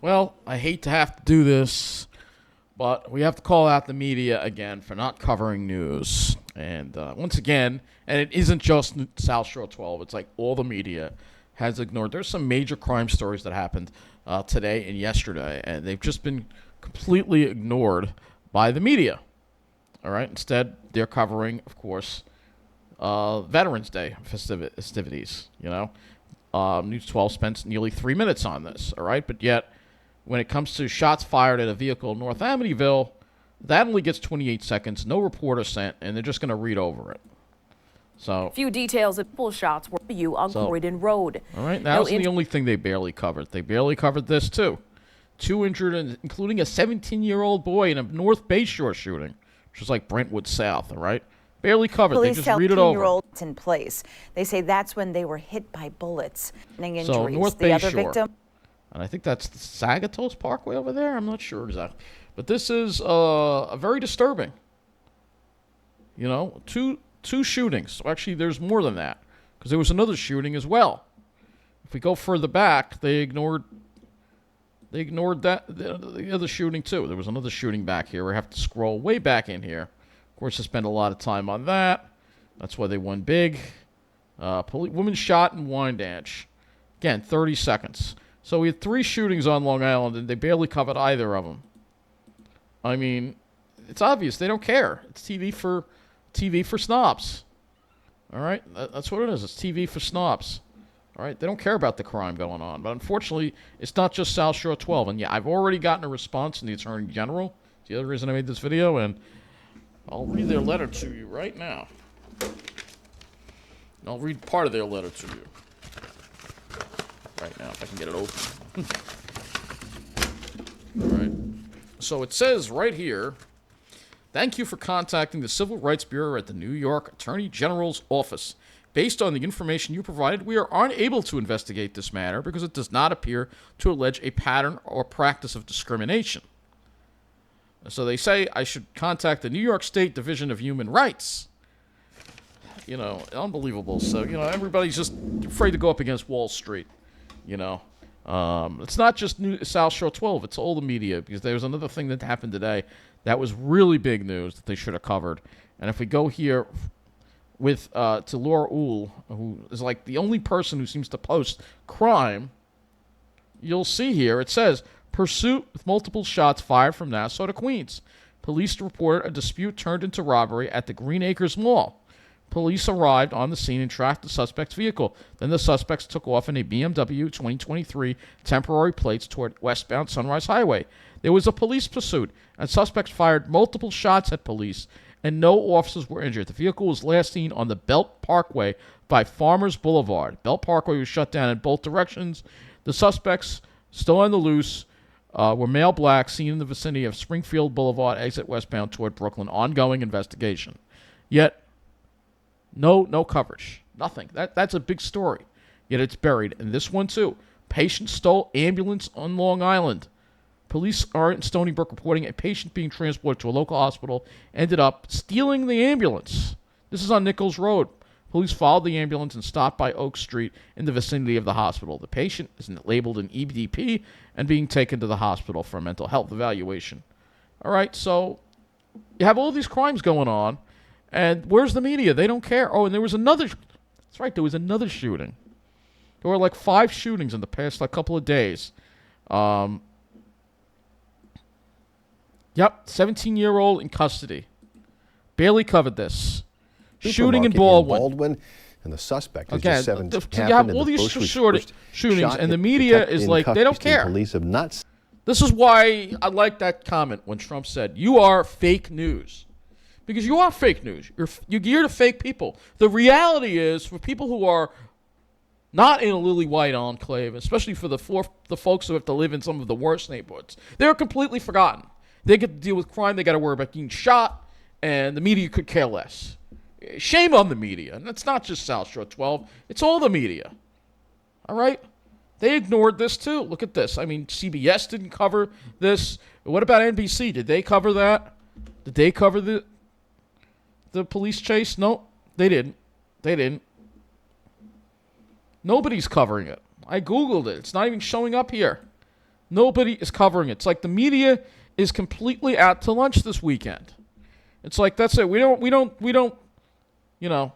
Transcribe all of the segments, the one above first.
Well, I hate to have to do this, but we have to call out the media again for not covering news. And once again, and it isn't just South Shore 12, it's like all the media has ignored. There's some major crime stories that happened today and yesterday, and they've just been completely ignored by the media. All right? Instead, they're covering, of course, Veterans Day festivities, you know. News 12 spent nearly 3 minutes on this, all right? But yet, when it comes to shots fired at a vehicle in North Amityville, that only gets 28 seconds, no reporter sent, and they're just going to read over it. So, few details of full shots were you on Croydon Road. All right, that was the only thing they barely covered. They barely covered this, too. 2 injured, including a 17-year-old boy in a North Bayshore shooting, which was like Brentwood South, all right? Barely covered. Police they just read it over. 17-year-olds in place. They say that's when they were hit by bullets. Injuries. So, North the Bayshore. Other victim. And I think that's the Sagatos Parkway over there. I'm not sure exactly. But this is a very disturbing. You know, two shootings. So actually, there's more than that. Because there was another shooting as well. If we go further back, they ignored that the other shooting too. There was another shooting back here. We have to scroll way back in here. Of course, I spent a lot of time on that. That's why they won big. Woman shot in Wyandanch. Again, 30 seconds. So we had 3 shootings on Long Island, and they barely covered either of them. I mean, it's obvious. They don't care. It's TV for snobs. All right? That's what it is. It's TV for snobs. All right? They don't care about the crime going on. But unfortunately, it's not just South Shore 12. And yeah, I've already gotten a response from the Attorney General. It's the other reason I made this video, and I'll read their letter to you right now. I'll read part of their letter to you right now, if I can get it open. All right. So it says right here, thank you for contacting the Civil Rights Bureau at the New York Attorney General's office. Based on the information you provided, we are unable to investigate this matter because it does not appear to allege a pattern or practice of discrimination. So they say I should contact the New York State Division of Human Rights. You know, unbelievable. So, you know, everybody's just afraid to go up against Wall Street. You know, it's not just South Shore 12. It's all the media, because there was another thing that happened today that was really big news that they should have covered. And if we go here with to Laura Uhl, who is like the only person who seems to post crime, you'll see here it says, pursuit with multiple shots fired from Nassau to Queens. Police reported a dispute turned into robbery at the Green Acres Mall. Police arrived on the scene and tracked the suspect's vehicle. Then the suspects took off in a BMW 2023 temporary plates toward westbound Sunrise Highway. There was a police pursuit, and suspects fired multiple shots at police, and no officers were injured. The vehicle was last seen on the Belt Parkway by Farmers Boulevard. Belt Parkway was shut down in both directions. The suspects, still on the loose, were male black, seen in the vicinity of Springfield Boulevard, exit westbound toward Brooklyn. Ongoing investigation. Yet, no coverage. Nothing. That's a big story. Yet it's buried. And this one, too. Patient stole ambulance on Long Island. Police are in Stony Brook reporting a patient being transported to a local hospital ended up stealing the ambulance. This is on Nichols Road. Police followed the ambulance and stopped by Oak Street in the vicinity of the hospital. The patient is labeled an EDP and being taken to the hospital for a mental health evaluation. All right, so you have all these crimes going on, and where's the media? They don't care. Oh, and there was another. That's right, there was another shooting. There were like 5 shootings in the past couple of days. Yep, 17-year-old in custody. Barely covered this. Shooting in Baldwin, and the suspect is just 17. You have all these shootings, and the media is like, they don't care. Police have not. This is why I like that comment when Trump said, you are fake news. Because you are fake news. You're geared to fake people. The reality is, for people who are not in a lily white enclave, especially for the folks who have to live in some of the worst neighborhoods, they're completely forgotten. They get to deal with crime. They got to worry about getting shot, and the media could care less. Shame on the media. And that's not just South Shore 12. It's all the media. All right? They ignored this, too. Look at this. I mean, CBS didn't cover this. What about NBC? Did they cover that? Did they cover the police chase? No, they didn't. They didn't. Nobody's covering it. I Googled it. It's not even showing up here. Nobody is covering it. It's like the media is completely out to lunch this weekend. It's like, that's it. We don't, you know.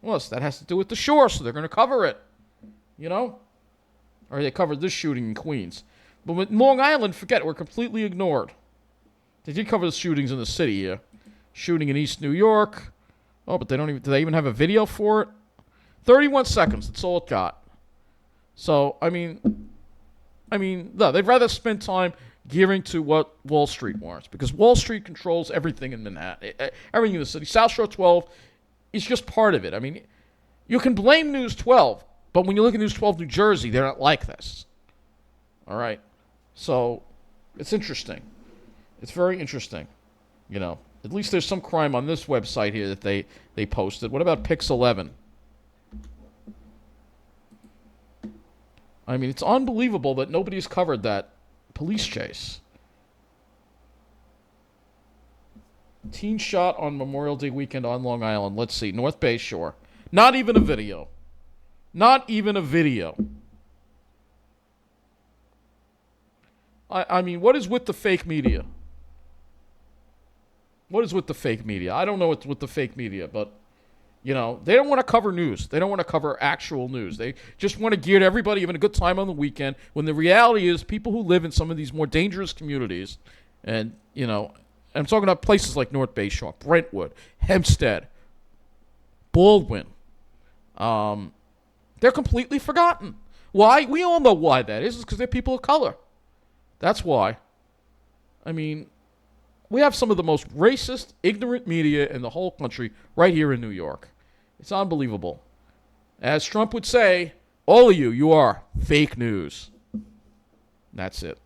Well, that has to do with the shore, so they're going to cover it. You know? Or they covered this shooting in Queens. But with Long Island, forget it. We're completely ignored. They did cover the shootings in the city here. Shooting in East New York. Oh, but do they even have a video for it? 31 seconds. That's all it got. So, I mean, no, they'd rather spend time gearing to what Wall Street wants, because Wall Street controls everything in Manhattan, everything in the city. South Shore 12 is just part of it. I mean, you can blame News 12, but when you look at News 12 New Jersey, they're not like this. All right? So, it's interesting. It's very interesting. You know, at least there's some crime on this website here that they posted. What about Pix 11? I mean, it's unbelievable that nobody's covered that police chase. Teen shot on Memorial Day weekend on Long Island. Let's see. North Bay Shore. Not even a video. Not even a video. I mean, what is with the fake media? What is with the fake media? I don't know what's with the fake media, but, you know, they don't want to cover news. They don't want to cover actual news. They just want to gear to everybody having a good time on the weekend, when the reality is people who live in some of these more dangerous communities, and, you know, I'm talking about places like North Bay Shore, Brentwood, Hempstead, Baldwin. They're completely forgotten. Why? We all know why that is. It's because they're people of color. That's why. I mean, we have some of the most racist, ignorant media in the whole country right here in New York. It's unbelievable. As Trump would say, all of you are fake news. That's it.